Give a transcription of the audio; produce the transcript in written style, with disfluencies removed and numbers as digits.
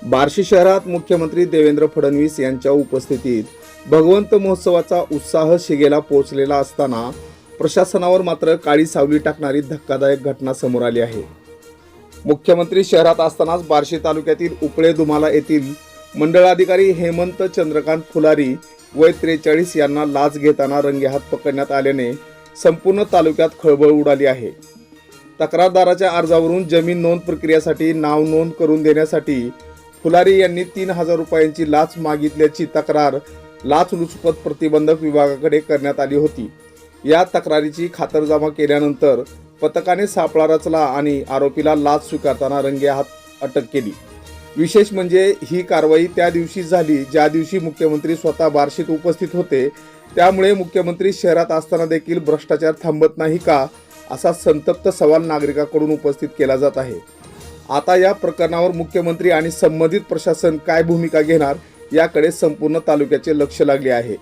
बार्शी शहरात मुख्यमंत्री देवेंद्र फडणवीस यांच्या उपस्थितीत भगवंत महोत्सवाचा उत्साह शिगेला पोहोचलेला असताना प्रशासनावर मात्र काळी सावली टाकणारी धक्कादायक घटना समोर आली आहे। मुख्यमंत्री शहरात असतानाच बार्शी तालुक्यातील उपळे दुमाला येथील मंडळाधिकारी हेमंत चंद्रकांत फुलारी वय 43 यांना लाच घेताना रंगेहात पकडण्यात आल्याने संपूर्ण तालुक्यात खळबळ उडाली आहे। तक्रारदाराच्या अर्जावरून जमीन नोंद प्रक्रियेसाठी नाव नोंद करून देण्यासाठी फुलारी यांनी 3,000 रुपयांची लाच मागितल्याची तक्रार लाचलुचपत प्रतिबंधक विभागाकडे करण्यात आली होती। या तक्रारीची खातरजमा केल्यानंतर पथकाने सापळा रचला आणि आरोपीला लाच स्वीकारताना रंगेहात अटक केली। विशेष म्हणजे ही कारवाई त्या दिवशी झाली ज्या दिवशी मुख्यमंत्री स्वतः बार्शीत उपस्थित होते। त्यामुळे मुख्यमंत्री शहरात असताना देखील भ्रष्टाचार थांबत नाही का, असा संतप्त सवाल नागरिकांकडून उपस्थित केला जात आहे। आता या प्रकरणावर मुख्यमंत्री आणि संबंधित प्रशासन काय भूमिका घेणार याकडे संपूर्ण तालुक्याचे लक्ष लागले आहे।